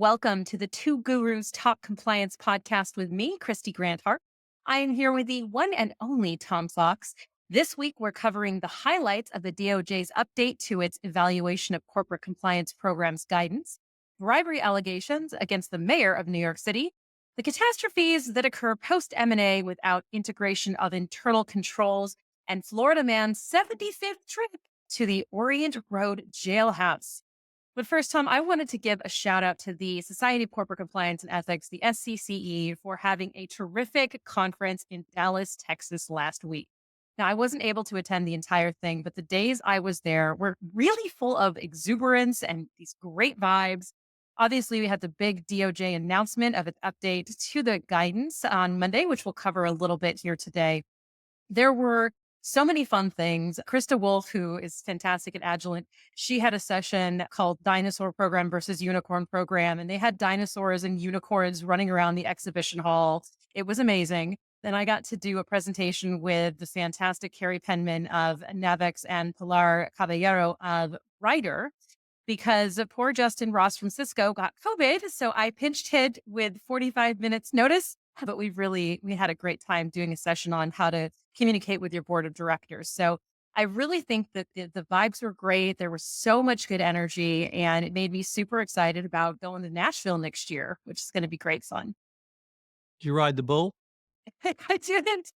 Welcome to the Two Gurus Talk Compliance podcast with me, Kristy Grant-Hart. I am here with the one and only Tom Fox. This week, we're covering the highlights of the DOJ's update to its evaluation of corporate compliance programs guidance, bribery allegations against the mayor of New York City, the catastrophes that occur post M&A without integration of internal controls, and Florida man's 75th trip to the Orient Road jailhouse. But first, Tom, I wanted to give a shout out to the Society of Corporate Compliance and Ethics, the SCCE, for having a terrific conference in Dallas, Texas last week. Now, I wasn't able to attend the entire thing, but the days I was there were really full of exuberance and these great vibes. Obviously, we had the big DOJ announcement of its update to the guidance on Monday, which we'll cover a little bit here today. There were so many fun things. Krista Wolf, who is fantastic at Agilent, she had a session called Dinosaur Program versus Unicorn Program, and they had dinosaurs and unicorns running around the exhibition hall. It was amazing. Then I got to do a presentation with the fantastic Carrie Penman of Navex and Pilar Caballero of Ryder, because poor Justin Ross from Cisco got COVID. So I pinch hit with 45 minutes notice, but we had a great time doing a session on how to communicate with your board of directors. So I really think that the vibes were great. There was so much good energy, and it made me super excited about going to Nashville next year, which is going to be great fun. Did you ride the bull? I didn't.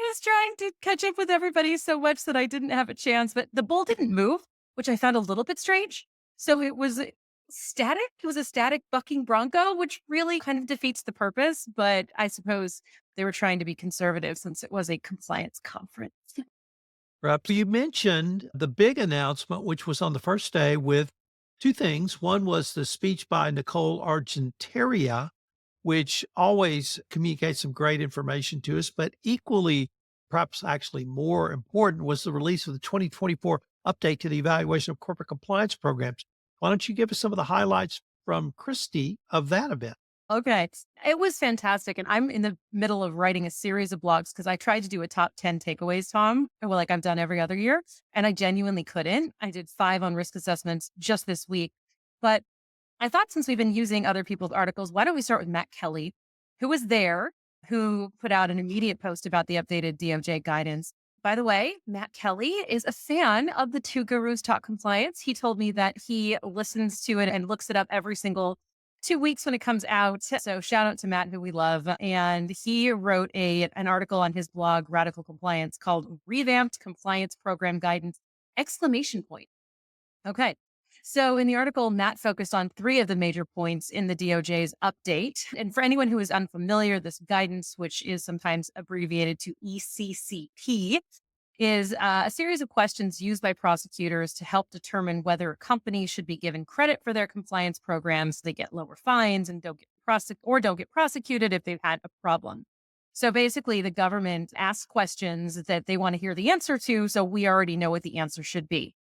I was trying to catch up with everybody so much that I didn't have a chance, but the bull didn't move, which I found a little bit strange. So it was static. It was a static bucking bronco, which really kind of defeats the purpose. But I suppose they were trying to be conservative since it was a compliance conference. Right. So you mentioned the big announcement, which was on the first day with two things. One was the speech by Nicole Argentaria, which always communicates some great information to us, but equally, perhaps actually more important, was the release of the 2024 update to the evaluation of corporate compliance programs. Why don't you give us some of the highlights from Kristy of that event? Okay. It was fantastic. And I'm in the middle of writing a series of blogs because I tried to do a top 10 takeaways, Tom, well, like I've done every other year. And I genuinely couldn't. I did 5 on risk assessments just this week. But I thought since we've been using other people's articles, why don't we start with Matt Kelly, who was there, who put out an immediate post about the updated DOJ guidance. By the way, Matt Kelly is a fan of the Two Gurus Talk Compliance. He told me that he listens to it and looks it up every single 2 weeks when it comes out. So shout out to Matt, who we love. And he wrote an article on his blog, Radical Compliance, called Revamped Compliance Program Guidance, exclamation point. Okay. So in the article, Matt focused on 3 of the major points in the DOJ's update. And for anyone who is unfamiliar, this guidance, which is sometimes abbreviated to ECCP, is a series of questions used by prosecutors to help determine whether a company should be given credit for their compliance programs so they get lower fines and don't get prosecuted if they've had a problem. So basically, the government asks questions that they want to hear the answer to, so we already know what the answer should be.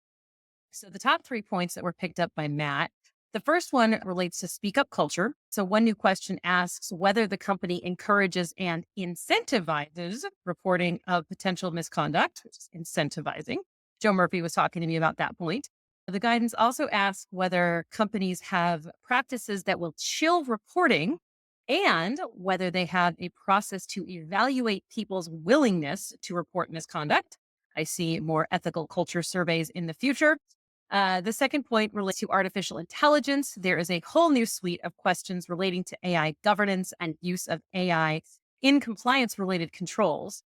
So the top 3 points that were picked up by Matt. The first one relates to speak up culture. So one new question asks whether the company encourages and incentivizes reporting of potential misconduct, which is incentivizing. Joe Murphy was talking to me about that point. The guidance also asks whether companies have practices that will chill reporting and whether they have a process to evaluate people's willingness to report misconduct. I see more ethical culture surveys in the future. The second point relates to artificial intelligence. There is a whole new suite of questions relating to AI governance and use of AI in compliance related controls.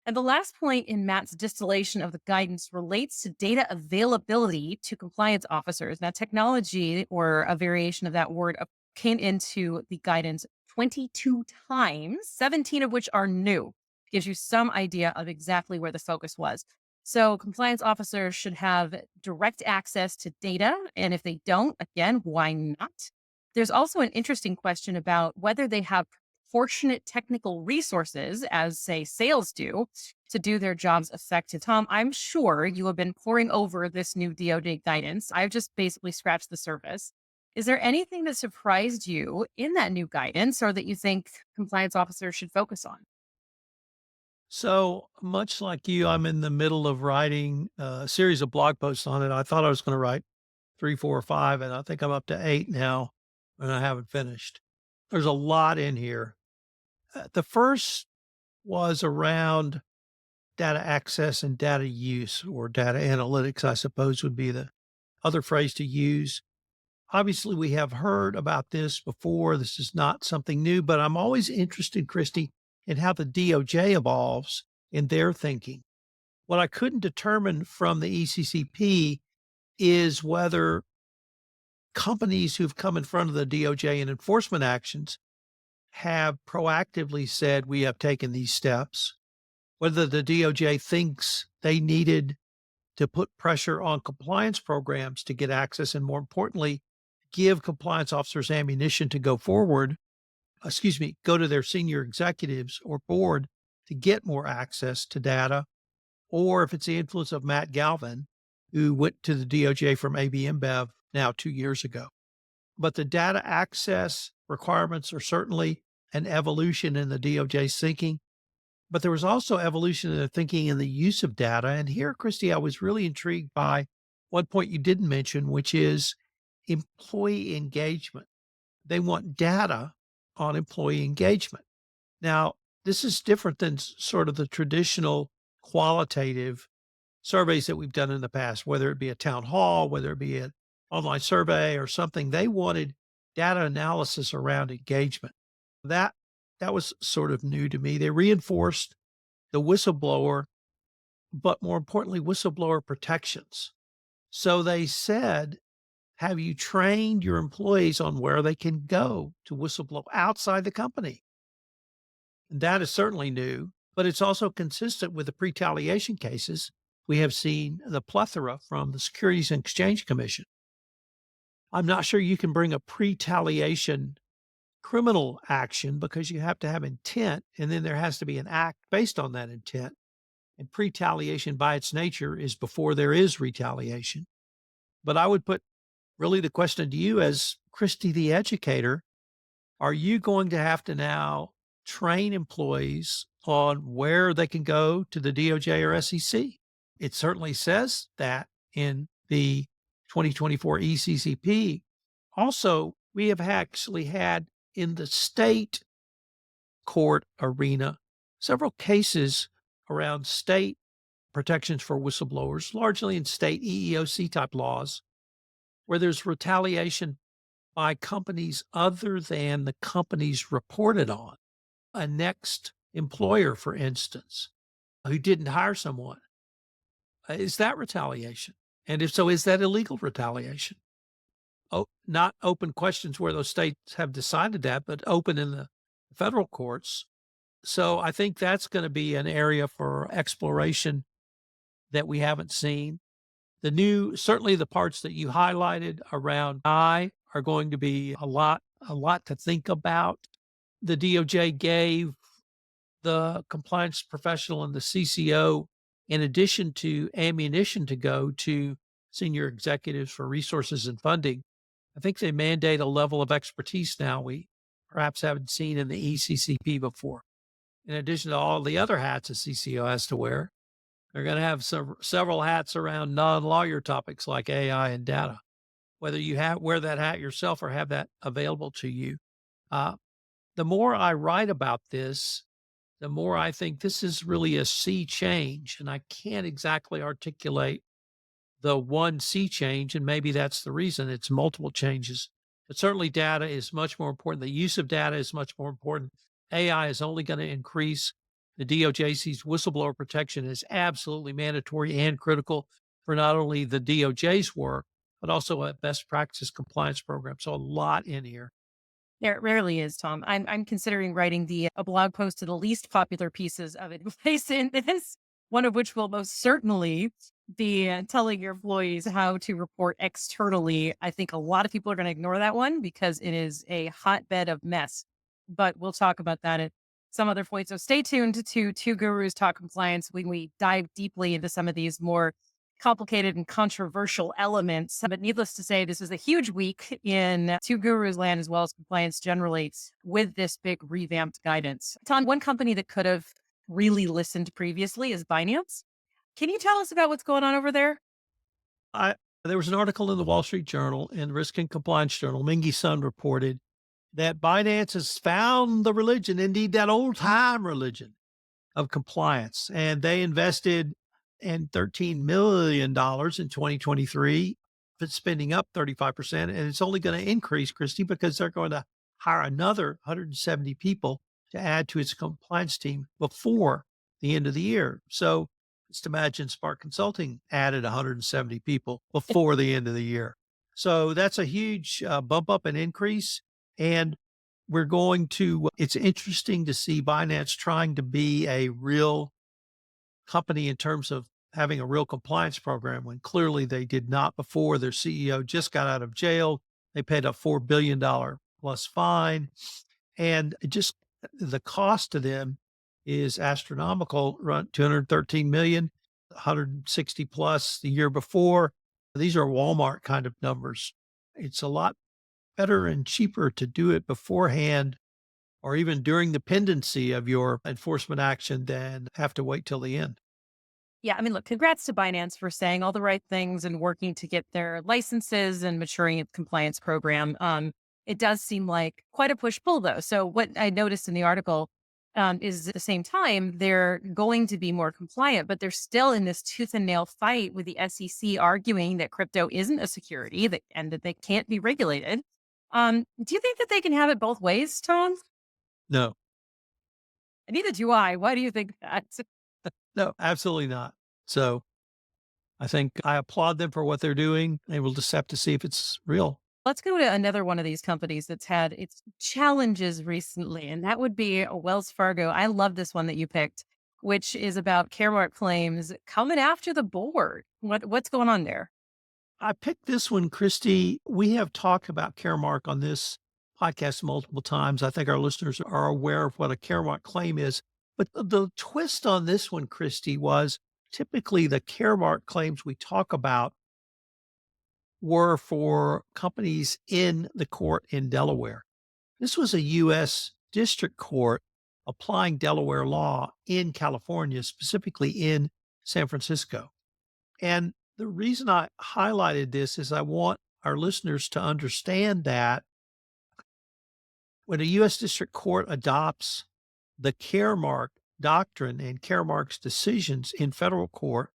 And the last point in Matt's distillation of the guidance relates to data availability to compliance officers. Now, technology, or a variation of that word, came into the guidance 22 times, 17 of which are new. Gives you some idea of exactly where the focus was. So compliance officers should have direct access to data. And if they don't, again, why not? There's also an interesting question about whether they have proportionate technical resources, as say sales do, to do their jobs effective. Tom, I'm sure you have been poring over this new DOJ guidance. I've just basically scratched the surface. Is there anything that surprised you in that new guidance or that you think compliance officers should focus on? So much like you, I'm in the middle of writing a series of blog posts on it. I thought I was going to write 3, 4, or 5, and I think I'm up to 8 now. and I haven't finished. There's a lot in here. The first was around data access and data use, or data analytics, I suppose would be the other phrase to use. Obviously, we have heard about this before. This is not something new, but I'm always interested, Kristy, in how the DOJ evolves in their thinking. What I couldn't determine from the ECCP is whether companies who've come in front of the DOJ in enforcement actions have proactively said, we have taken these steps, whether the DOJ thinks they needed to put pressure on compliance programs to get access, and more importantly, give compliance officers ammunition to go forward, go to their senior executives or board to get more access to data, or if it's the influence of Matt Galvin, who went to the DOJ from AB InBev now 2 years ago. But the data access requirements are certainly an evolution in the DOJ's thinking. But there was also evolution in their thinking in the use of data. And here, Kristy, I was really intrigued by one point you didn't mention, which is employee engagement. They want data on employee engagement. Now, this is different than sort of the traditional qualitative surveys that we've done in the past, whether it be a town hall, whether it be an online survey or something. They wanted data analysis around engagement. That that was sort of new to me. They reinforced the whistleblower, but more importantly, whistleblower protections. So they said, have you trained your employees on where they can go to whistleblow outside the company? And that is certainly new, but it's also consistent with the retaliation cases we have seen the plethora from the Securities and Exchange Commission. I'm not sure you can bring a retaliation criminal action because you have to have intent, and then there has to be an act based on that intent. And retaliation by its nature is before there is retaliation. But I would put really the question to you as Kristy, the educator, are you going to have to now train employees on where they can go to the DOJ or SEC? It certainly says that in the 2024 ECCP. Also, we have actually had in the state court arena several cases around state protections for whistleblowers, largely in state EEOC type laws, where there's retaliation by companies other than the companies reported on. A next employer, for instance, who didn't hire someone. Is that retaliation? And if so, is that illegal retaliation? Oh, not open questions where those states have decided that, but open in the federal courts. So I think that's going to be an area for exploration that we haven't seen. Certainly the parts that you highlighted around I are going to be a lot to think about. The DOJ gave the compliance professional and the CCO, in addition to ammunition to go to senior executives for resources and funding, I think they mandate a level of expertise now we perhaps haven't seen in the ECCP before. In addition to all the other hats a CCO has to wear, they're going to have several hats around non-lawyer topics like AI and data. Whether you wear that hat yourself or have that available to you. The more I write about this, the more I think this is really a sea change, and I can't exactly articulate the one sea change, and maybe that's the reason it's multiple changes. But certainly data is much more important. The use of data is much more important. AI is only going to increase. The DOJ sees whistleblower protection is absolutely mandatory and critical for not only the DOJ's work, but also a best practice compliance program. So a lot in here. There rarely is, Tom. I'm considering writing a blog post to the least popular pieces of advice in this, one of which will most certainly be telling your employees how to report externally. I think a lot of people are going to ignore that one because it is a hotbed of mess. But we'll talk about that at some other point. So stay tuned to Two Gurus Talk Compliance when we dive deeply into some of these more complicated and controversial elements. But needless to say, this is a huge week in Two Gurus land as well as compliance generally with this big revamped guidance. Tom, one company that could have really listened previously is Binance. Can you tell us about what's going on over there? There was an article in the Wall Street Journal and Risk and Compliance Journal. Mingy Sun reported that Binance has found the religion, indeed that old time religion of compliance. And they invested in $13 million in 2023. It's spending up 35%. And it's only going to increase, Kristy, because they're going to hire another 170 people to add to its compliance team before the end of the year. So just imagine Spark Consulting added 170 people before the end of the year. So that's a huge bump up and increase. And we're going to, it's interesting to see Binance trying to be a real company in terms of having a real compliance program when clearly they did not before. Their CEO just got out of jail. They paid a $4 billion plus fine. And it just the cost to them is astronomical, run 213 million, 160 plus the year before. These are Walmart kind of numbers. It's a lot better and cheaper to do it beforehand or even during the pendency of your enforcement action than have to wait till the end. Yeah, I mean, look, congrats to Binance for saying all the right things and working to get their licenses and maturing its compliance program. It does seem like quite a push pull, though. So, what I noticed in the article is at the same time, they're going to be more compliant, but they're still in this tooth and nail fight with the SEC arguing that crypto isn't a security and that they can't be regulated. Do you think that they can have it both ways, Tom? No, Neither do I. Why do you think that? no, absolutely not. So I think I applaud them for what they're doing, and we'll just have to see if it's real. Let's go to another one of these companies that's had its challenges recently, and that would be Wells Fargo. I love this one that you picked, which is about Caremark claims coming after the board. What's going on there? I picked this one, Christy. We have talked about Caremark on this podcast multiple times. I think our listeners are aware of what a Caremark claim is. But the twist on this one, Christy, was typically the Caremark claims we talk about were for companies in the court in Delaware. This was a U.S. district court applying Delaware law in California, specifically in San Francisco. And the reason I highlighted this is I want our listeners to understand that when a U.S. district court adopts the Caremark doctrine and Caremark's decisions in federal court,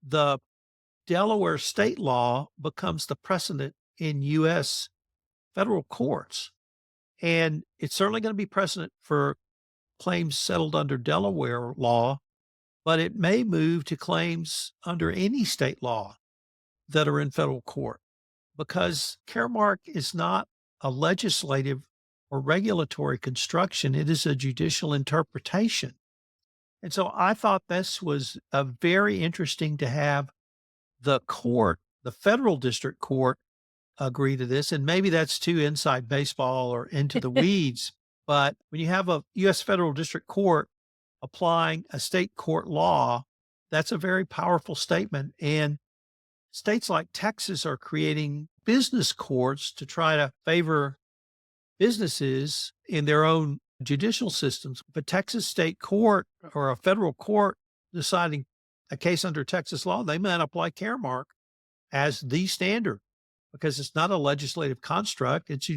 the Delaware state law becomes the precedent in U.S. federal courts. And it's certainly going to be precedent for claims settled under Delaware law, but it may move to claims under any state law that are in federal court because Caremark is not a legislative or regulatory construction. It is a judicial interpretation. And so I thought this was a very interesting to have the court, the federal district court, agree to this. And maybe that's too inside baseball or into the weeds. But when you have a U.S. federal district court applying a state court law, that's a very powerful statement. And states like Texas are creating business courts to try to favor businesses in their own judicial systems. If a Texas state court or a federal court deciding a case under Texas law, they might apply Caremark as the standard because it's not a legislative construct. It's a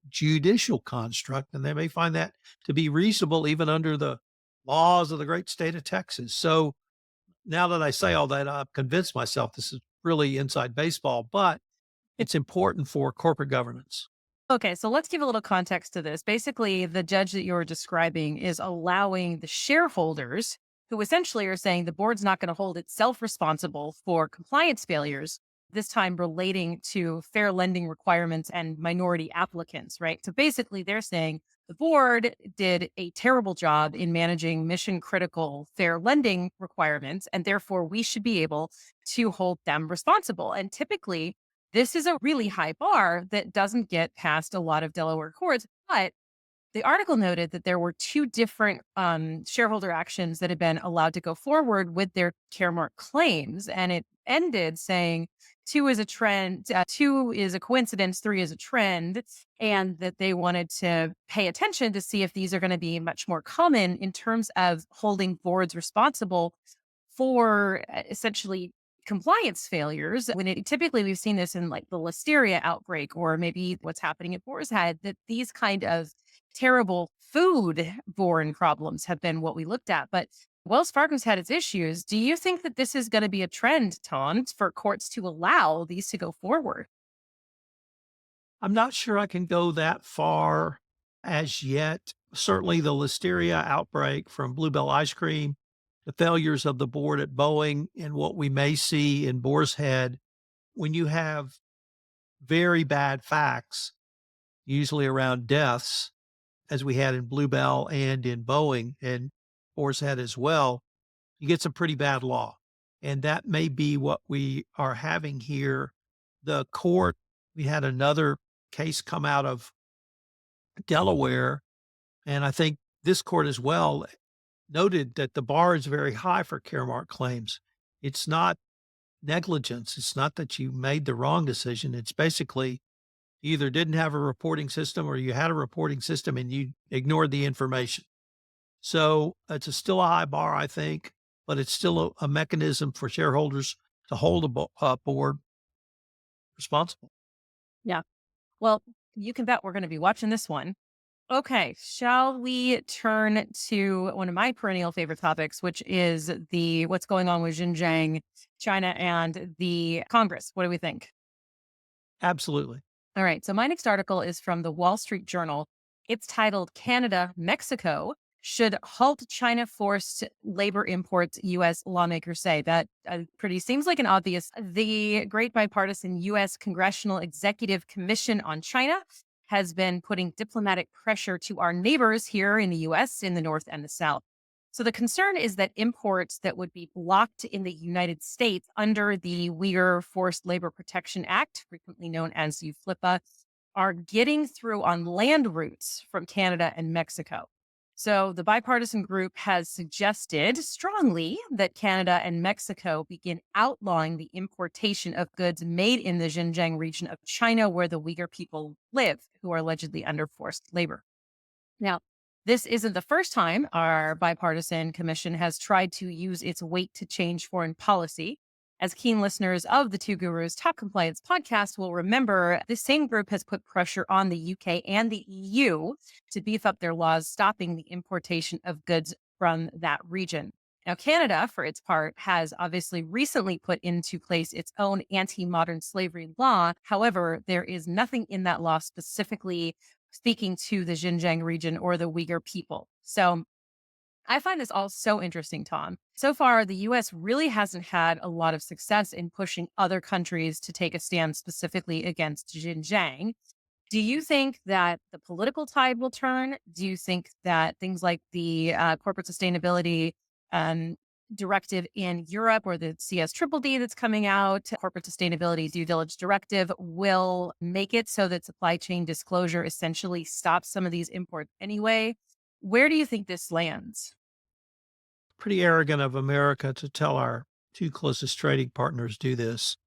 judicial construct. And they may find that to be reasonable even under the laws of the great state of Texas. So now that I say all that, I've convinced myself this is really inside baseball, but it's important for corporate governance. Okay, so let's give a little context to this. Basically, the judge that you're describing is allowing the shareholders, who essentially are saying the board's not going to hold itself responsible for compliance failures, this time relating to fair lending requirements and minority applicants, right? So basically, they're saying the board did a terrible job in managing mission critical fair lending requirements, and therefore we should be able to hold them responsible. And typically, this is a really high bar that doesn't get past a lot of Delaware courts. But the article noted that there were two different shareholder actions that had been allowed to go forward with their Caremark claims. And it ended saying two is a trend, two is a coincidence, three is a trend, and that they wanted to pay attention to see if these are going to be much more common in terms of holding boards responsible for essentially compliance failures, when it typically we've seen this in like the listeria outbreak or maybe what's happening at Boar's Head, that these kind of terrible food borne problems have been what we looked at. But Wells Fargo's had its issues. Do you think that this is going to be a trend, Tom, for courts to allow these to go forward? I'm not sure I can go that far as yet. Certainly, the listeria outbreak from Bluebell ice cream, the failures of the board at Boeing, and what we may see in Boar's Head when you have very bad facts, usually around deaths, as we had in Bluebell and in Boeing and Boar's Head as well, you get some pretty bad law. And that may be what we are having here. The court, we had another case come out of Delaware, and I think this court as well noted that the bar is very high for Caremark claims. It's not negligence. It's not that you made the wrong decision. It's basically you either didn't have a reporting system or you had a reporting system and you ignored the information. So it's still a high bar, I think, but it's still a mechanism for shareholders to hold a board responsible. Yeah. Well, you can bet we're going to be watching this one. Okay, shall we turn to one of my perennial favorite topics, which is the what's going on with Xinjiang, China, and the Congress? What do we think? Absolutely. All right, so my next article is from the Wall Street Journal. It's titled Canada, Mexico should halt China forced labor imports, U.S. lawmakers say. That pretty seems like an obvious. The great bipartisan U.S. Congressional Executive Commission on China has been putting diplomatic pressure to our neighbors here in the US, in the North and the South. So the concern is that imports that would be blocked in the United States under the Uyghur Forced Labor Protection Act, frequently known as UFLPA, are getting through on land routes from Canada and Mexico. So the bipartisan group has suggested strongly that Canada and Mexico begin outlawing the importation of goods made in the Xinjiang region of China, where the Uyghur people live, who are allegedly under forced labor. Now, this isn't the first time our bipartisan commission has tried to use its weight to change foreign policy. As keen listeners of the Two Gurus Top Compliance podcast will remember, the same group has put pressure on the UK and the EU to beef up their laws stopping the importation of goods from that region. Now, Canada, for its part, has obviously recently put into place its own anti-modern slavery law. However, there is nothing in that law specifically speaking to the Xinjiang region or the Uyghur people. So I find this all so interesting, Tom. So far, the US really hasn't had a lot of success in pushing other countries to take a stand specifically against Xinjiang. Do you think that the political tide will turn? Do you think that things like the corporate sustainability um, directive in Europe or the CS Triple D that's coming out, corporate sustainability due diligence directive, will make it so that supply chain disclosure essentially stops some of these imports anyway? Where do you think this lands? Pretty arrogant of America to tell our two closest trading partners do this.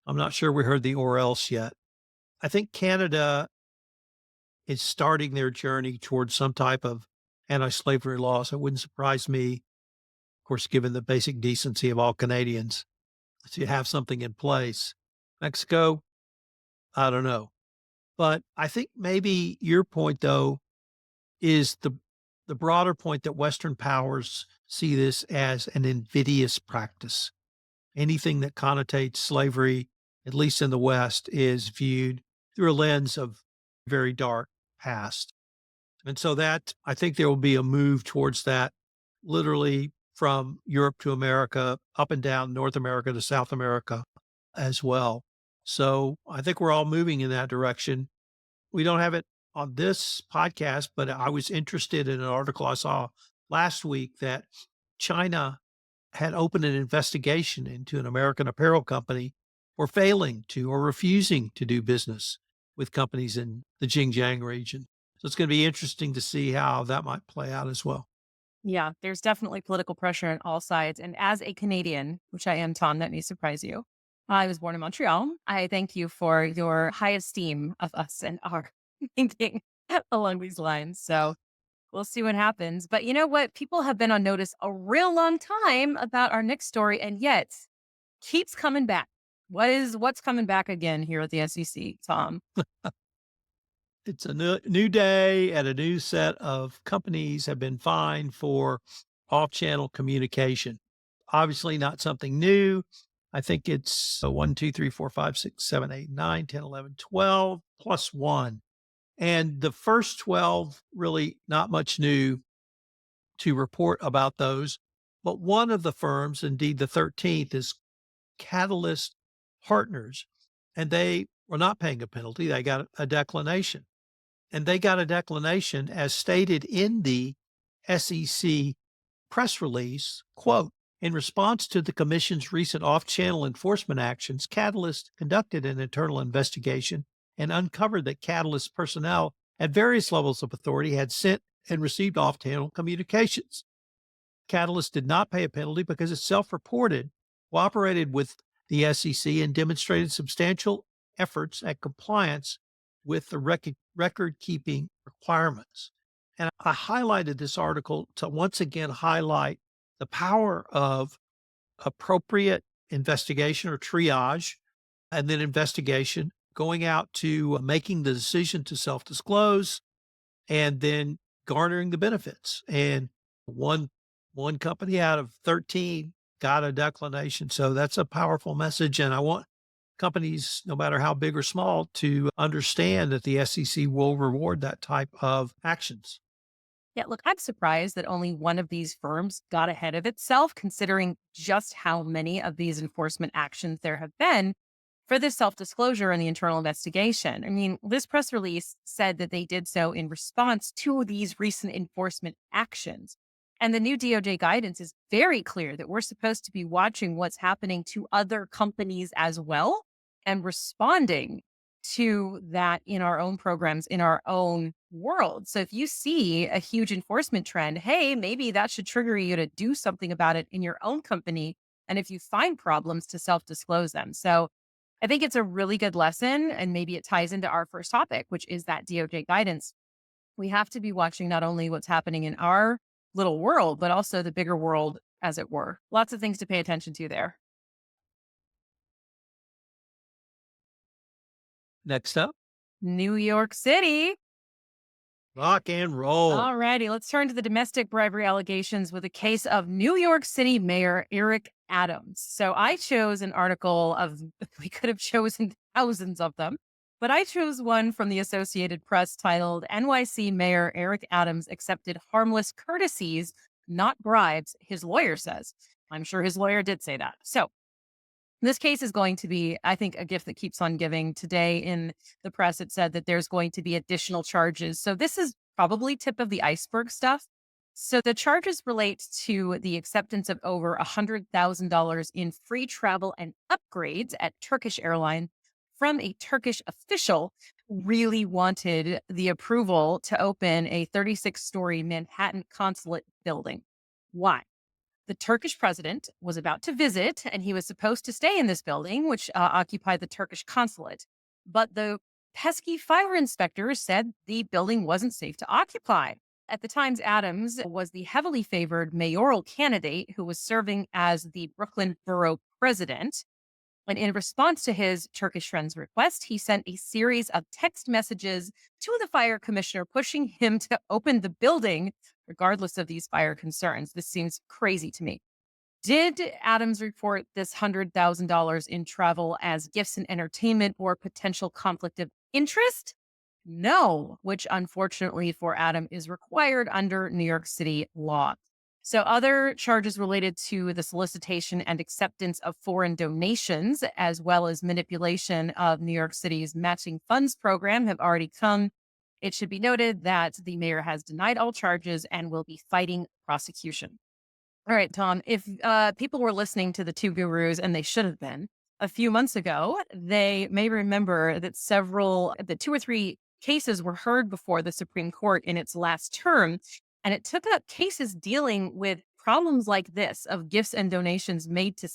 I'm not sure we heard the or else yet. I think Canada is starting their journey towards some type of anti-slavery laws. It wouldn't surprise me, of course, given the basic decency of all Canadians, to have something in place. Mexico, I don't know. But I think maybe your point, though, is the broader point that Western powers see this as an invidious practice. Anything that connotates slavery, at least in the West, is viewed through a lens of very dark past. And so that I think there will be a move towards that, literally from Europe to America, up and down North America to South America as well. So I think we're all moving in that direction. We don't have it on this podcast, but I was interested in an article I saw last week that China had opened an investigation into an American apparel company for failing to or refusing to do business with companies in the Xinjiang region. So it's going to be interesting to see how that might play out as well. Yeah, there's definitely political pressure on all sides. And as a Canadian, which I am, Tom, that may surprise you, I was born in Montreal. I thank you for your high esteem of us and our thinking along these lines. So we'll see what happens. But you know what? People have been on notice a real long time about our next story. And yet keeps coming back. What's coming back again here at the SEC, Tom? It's a new day, and a new set of companies have been fined for off-channel communication. Obviously, not something new. I think it's 1, 2, 3, 4, 5, 6, 7, 8, 9, 10, 11, 12 plus 1. And the first 12, really not much new to report about those. But one of the firms, indeed the 13th, is Catalyst Partners, and they were not paying a penalty. They got a declination. And they got a declination as stated in the SEC press release, quote, in response to the commission's recent off-channel enforcement actions, Catalyst conducted an internal investigation and uncovered that Catalyst personnel at various levels of authority had sent and received off-channel communications. Catalyst did not pay a penalty because it self-reported, cooperated with the SEC, and demonstrated substantial efforts at compliance with the record-keeping requirements. And I highlighted this article to once again highlight the power of appropriate investigation or triage, and then investigation, going out to making the decision to self-disclose, and then garnering the benefits. And one one company out of 13 got a declination. So that's a powerful message. And I want companies, no matter how big or small, to understand that the SEC will reward that type of actions. Yeah, look, I'm surprised that only one of these firms got ahead of itself, considering just how many of these enforcement actions there have been for this self disclosure and the internal investigation. I mean, this press release said that they did so in response to these recent enforcement actions. And the new DOJ guidance is very clear that we're supposed to be watching what's happening to other companies as well and responding to that in our own programs, in our own world. So if you see a huge enforcement trend, hey, maybe that should trigger you to do something about it in your own company. And if you find problems, to self disclose them. So I think it's a really good lesson. And maybe it ties into our first topic, which is that DOJ guidance. We have to be watching not only what's happening in our little world, but also the bigger world, as it were. Lots of things to pay attention to there. Next up, New York City. rock and roll. All righty, let's turn to the domestic bribery allegations with a case of New York City Mayor Eric Adams. So I chose an article of, we could have chosen thousands of them, but I chose one from the Associated Press titled NYC Mayor Eric Adams Accepted Harmless Courtesies, Not Bribes, his lawyer says. I'm sure his lawyer did say that. So this case is going to be, I think, a gift that keeps on giving. Today in the press, it said that there's going to be additional charges. So this is probably tip of the iceberg stuff. So the charges relate to the acceptance of over $100,000 in free travel and upgrades at Turkish Airlines from a Turkish official who really wanted the approval to open a 36-story Manhattan consulate building. Why? The Turkish president was about to visit, and he was supposed to stay in this building, which occupied the Turkish consulate. But the pesky fire inspectors said the building wasn't safe to occupy. At the Times, Adams was the heavily favored mayoral candidate who was serving as the Brooklyn borough president. And in response to his Turkish friend's request, he sent a series of text messages to the fire commissioner, pushing him to open the building, regardless of these fire concerns. This seems crazy to me. Did Adams report this $100,000 in travel as gifts and entertainment or potential conflict of interest? No, which unfortunately for Adam is required under New York City law. So other charges related to the solicitation and acceptance of foreign donations, as well as manipulation of New York City's matching funds program, have already come. It should be noted that the mayor has denied all charges and will be fighting prosecution. All right, Tom, if people were listening to the Two Gurus, and they should have been, a few months ago, they may remember that the 2 or 3 cases were heard before the Supreme Court in its last term. And it took up cases dealing with problems like this of gifts and donations made to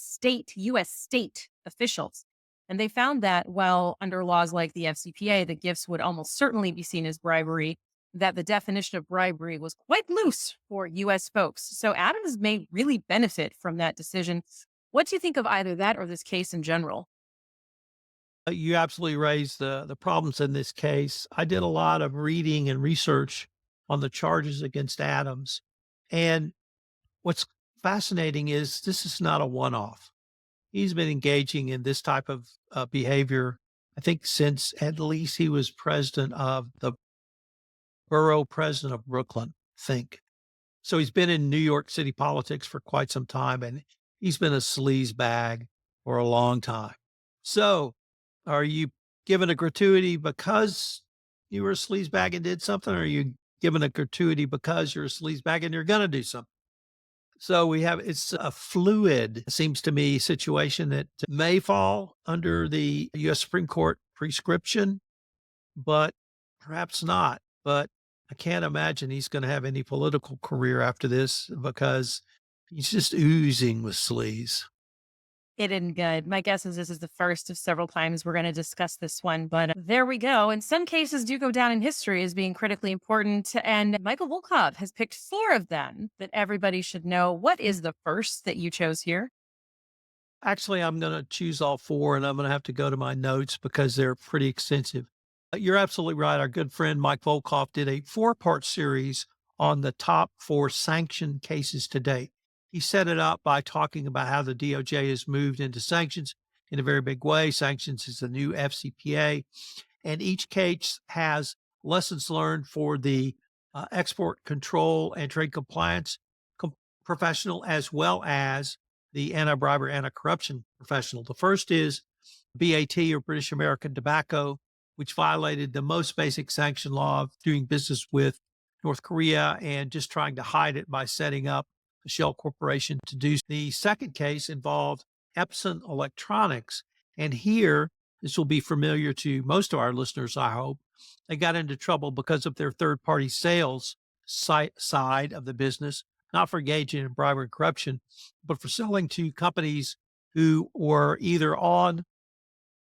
U.S. state officials. And they found that while under laws like the FCPA, the gifts would almost certainly be seen as bribery, that the definition of bribery was quite loose for U.S. folks. So Adams may really benefit from that decision. What do you think of either that or this case in general? You absolutely raised the problems in this case. I did a lot of reading and research on the charges against Adams. And what's fascinating is this is not a one off. He's been engaging in this type of behavior, I think, since at least he was president of the borough president of Brooklyn, think. So he's been in New York City politics for quite some time, and he's been a sleaze bag for a long time. So are you given a gratuity because you were a sleaze bag and did something, or are you given a gratuity because you're a sleaze bag and you're going to do something? So we have it's a fluid, seems to me, situation that may fall under the US Supreme Court prescription, but perhaps not. But I can't imagine he's going to have any political career after this because he's just oozing with sleaze. It isn't good. My guess is this is the first of several times we're going to discuss this one, but there we go. And some cases do go down in history as being critically important. And Michael Volkov has picked four of them that everybody should know. What is the first that you chose here? Actually, I'm going to choose all four and I'm going to have to go to my notes because they're pretty extensive. You're absolutely right. Our good friend Mike Volkov did a four-part series on the top four sanction cases to date. He set it up by talking about how the DOJ has moved into sanctions in a very big way. Sanctions is the new FCPA, and each case has lessons learned for the export control and trade compliance professional, as well as the anti-bribery, anti-corruption professional. The first is BAT, or British American Tobacco, which violated the most basic sanction law of doing business with North Korea and just trying to hide it by setting up a shell corporation to do. The second case involved Epson Electronics. And here, this will be familiar to most of our listeners, I hope. They got into trouble because of their third party sales side of the business, not for engaging in bribery and corruption, but for selling to companies who were either on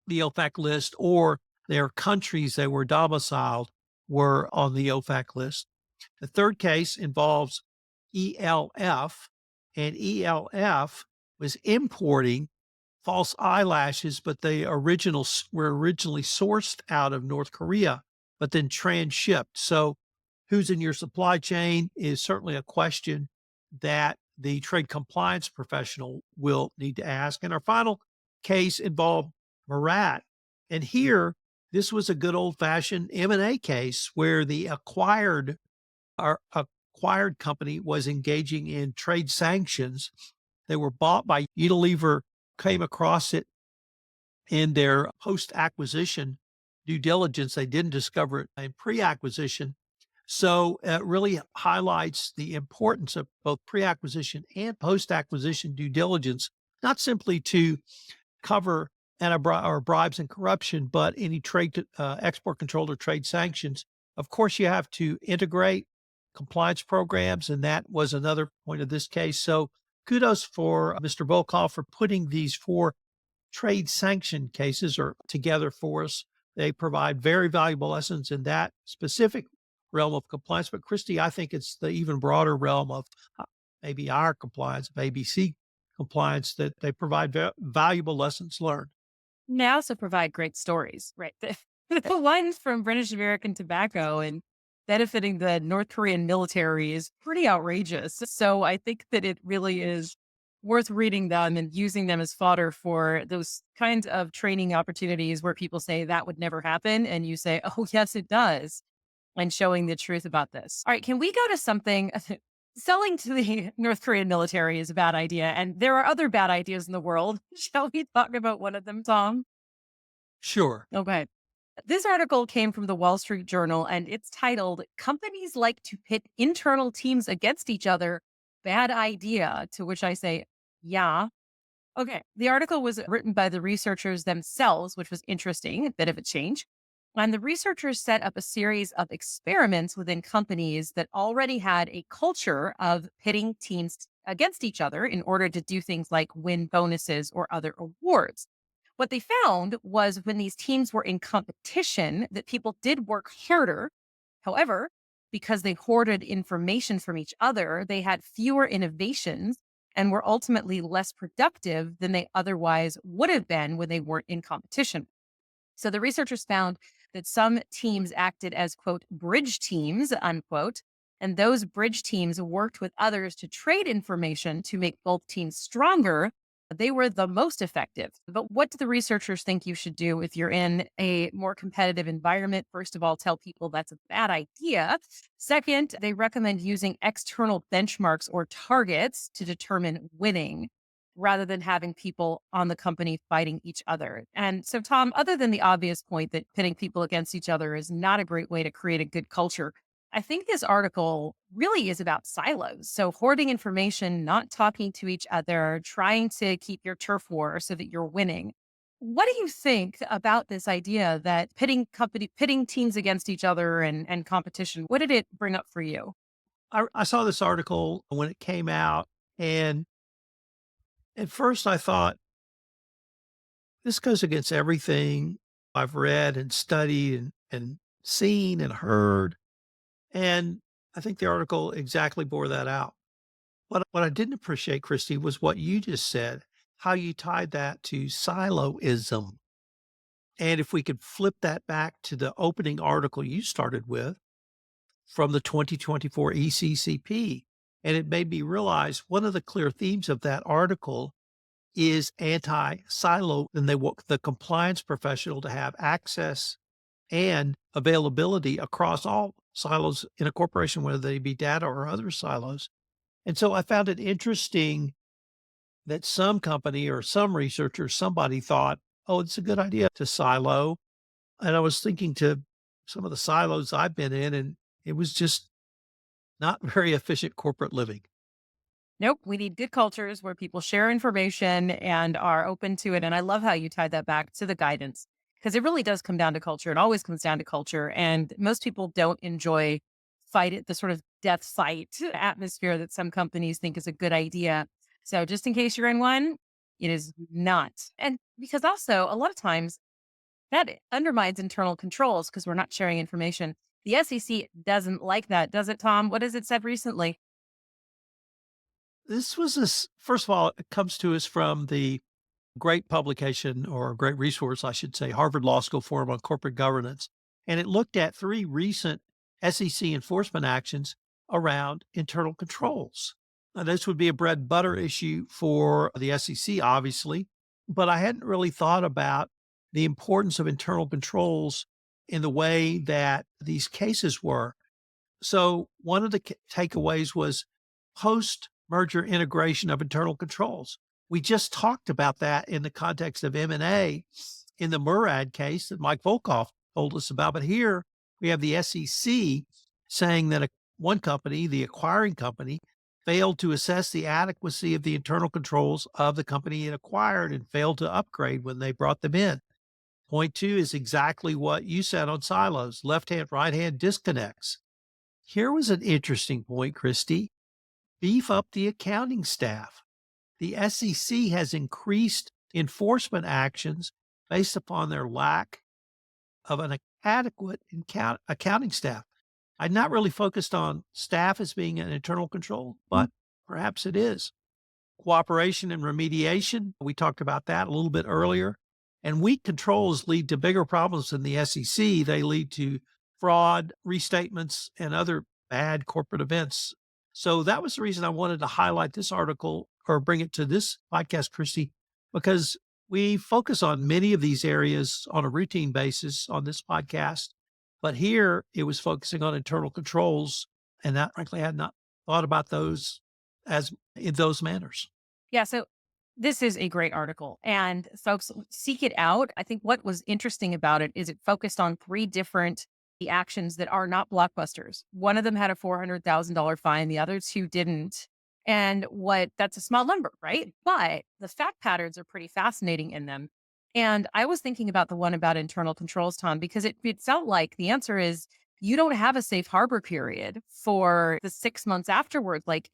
the OFAC list or their countries they were domiciled were on the OFAC list. The third case involves ELF, and ELF was importing false eyelashes, but they were originally sourced out of North Korea, but then transshipped. So who's in your supply chain is certainly a question that the trade compliance professional will need to ask. And our final case involved Murat. And here, this was a good old fashioned M&A case where the acquired company was engaging in trade sanctions. They were bought by Unilever, came across it in their post acquisition due diligence. They didn't discover it in pre acquisition. So it really highlights the importance of both pre acquisition and post acquisition due diligence, not simply to cover or bribes and corruption, but any trade export control or trade sanctions. Of course, you have to integrate compliance programs, and that was another point of this case. So kudos for Mr. Volkov for putting these four trade sanction cases or together for us. They provide very valuable lessons in that specific realm of compliance. But Kristy, I think it's the even broader realm of maybe our compliance, of ABC compliance, that they provide valuable lessons learned. They also provide great stories, right? The ones from British American Tobacco and benefiting the North Korean military is pretty outrageous. So I think that it really is worth reading them and using them as fodder for those kinds of training opportunities where people say that would never happen. And you say, oh, yes, it does. And showing the truth about this. All right, can we go to something? Selling to the North Korean military is a bad idea. And there are other bad ideas in the world. Shall we talk about one of them, Tom? Sure. Okay. This article came from the Wall Street Journal and it's titled Companies Like to Pit Internal Teams Against Each Other. Bad idea. To which I say, yeah. Okay. The article was written by the researchers themselves, which was interesting, a bit of a change. And the researchers set up a series of experiments within companies that already had a culture of pitting teams against each other in order to do things like win bonuses or other awards. What they found was when these teams were in competition, that people did work harder. However, because they hoarded information from each other, they had fewer innovations and were ultimately less productive than they otherwise would have been when they weren't in competition. So the researchers found that some teams acted as, quote, bridge teams, unquote, and those bridge teams worked with others to trade information to make both teams stronger. They were the most effective. But what do the researchers think you should do if you're in a more competitive environment? First of all, tell people that's a bad idea. Second, they recommend using external benchmarks or targets to determine winning rather than having people on the company fighting each other. And so, Tom, other than the obvious point that pitting people against each other is not a great way to create a good culture, I think this article really is about silos. So, hoarding information, not talking to each other, trying to keep your turf war so that you're winning. What do you think about this idea that pitting teams against each other and competition? What did it bring up for you? I saw this article when it came out, and at first I thought, this goes against everything I've read and studied and seen and heard. And I think the article exactly bore that out. What I didn't appreciate, Kristy, was what you just said, how you tied that to siloism. And if we could flip that back to the opening article you started with from the 2024 ECCP, and it made me realize one of the clear themes of that article is anti-silo, and they want the compliance professional to have access and availability across all silos in a corporation, whether they be data or other silos. And so I found it interesting that some company or some researcher, somebody thought, oh, it's a good idea to silo. And I was thinking to some of the silos I've been in, and it was just not very efficient corporate living. Nope. We need good cultures where people share information and are open to it. And I love how you tied that back to the guidance because it really does come down to culture. It always comes down to culture. And most people don't enjoy the sort of death fight atmosphere that some companies think is a good idea. So just in case you're in one, it is not. And because also a lot of times that undermines internal controls because we're not sharing information. The SEC doesn't like that, does it, Tom? What has it said recently? This was this, first of all, it comes to us from the great publication or great resource, I should say, Harvard Law School Forum on Corporate Governance. And it looked at three recent SEC enforcement actions around internal controls. Now, this would be a bread and butter issue for the SEC, obviously, but I hadn't really thought about the importance of internal controls in the way that these cases were. So, one of the takeaways was post merger integration of internal controls. We just talked about that in the context of M&A in the Murad case that Mike Volkov told us about. But here we have the SEC saying that one company, the acquiring company, failed to assess the adequacy of the internal controls of the company it acquired and failed to upgrade when they brought them in. Point two is exactly what you said on silos, left hand, right hand disconnects. Here was an interesting point, Kristy. Beef up the accounting staff. The SEC has increased enforcement actions based upon their lack of an adequate accounting staff. I'd not really focused on staff as being an internal control, but perhaps it is. Cooperation and remediation, we talked about that a little bit earlier. And weak controls lead to bigger problems in the SEC. They lead to fraud, restatements, and other bad corporate events. So that was the reason I wanted to highlight this article or bring it to this podcast, Kristy, because we focus on many of these areas on a routine basis on this podcast. But here it was focusing on internal controls. And that, frankly, I had not thought about those as in those manners. Yeah. So this is a great article and folks seek it out. I think what was interesting about it is it focused on three different actions that are not blockbusters. One of them had a $400,000 fine. The other two didn't. And that's a small number, right? But the fact patterns are pretty fascinating in them. And I was thinking about the one about internal controls, Tom, because it felt like the answer is you don't have a safe harbor period for the 6 months afterwards, like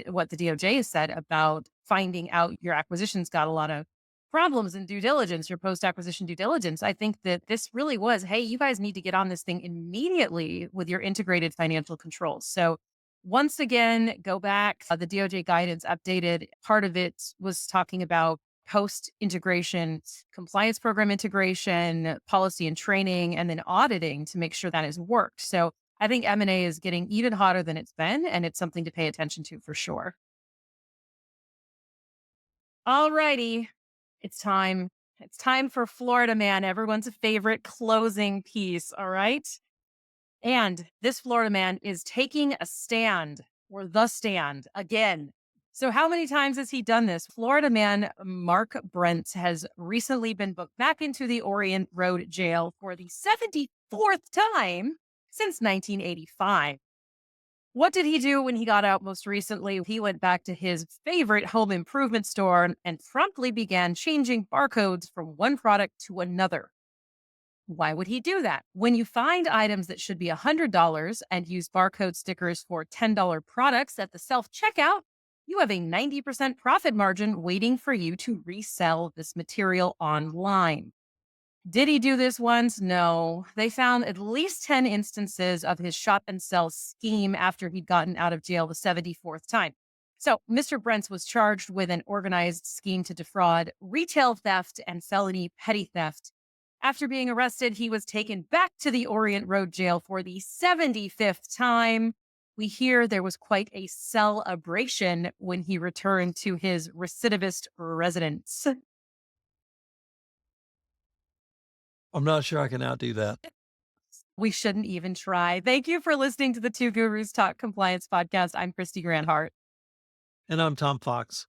what the DOJ has said about finding out your acquisitions got a lot of problems in due diligence, your post acquisition due diligence. I think that this really was, hey, you guys need to get on this thing immediately with your integrated financial controls. So Once again, go back. The DOJ guidance updated. Part of it was talking about post integration, compliance program integration, policy and training, and then auditing to make sure that has worked. So I think M&A is getting even hotter than it's been, and it's something to pay attention to for sure. All righty. It's time. It's time for Florida Man, everyone's favorite closing piece. All right. And this Florida man is taking a stand or the stand again. So, how many times has he done this? Florida man Mark Brent has recently been booked back into the Orient Road jail for the 74th time since 1985. What did he do when he got out most recently? He went back to his favorite home improvement store and promptly began changing barcodes from one product to another. Why would he do that? When you find items that should be $100 and use barcode stickers for $10 products at the self checkout, you have a 90% profit margin waiting for you to resell this material online. Did he do this once? No. They found at least 10 instances of his shop and sell scheme after he'd gotten out of jail the 74th time. So, Mr. Brents was charged with an organized scheme to defraud, retail theft, and felony petty theft. After being arrested, he was taken back to the Orient Road jail for the 75th time. We hear there was quite a celebration when he returned to his recidivist residence. I'm not sure I can outdo that. We shouldn't even try. Thank you for listening to the Two Gurus Talk Compliance podcast. I'm Kristy Grant-Hart. And I'm Tom Fox.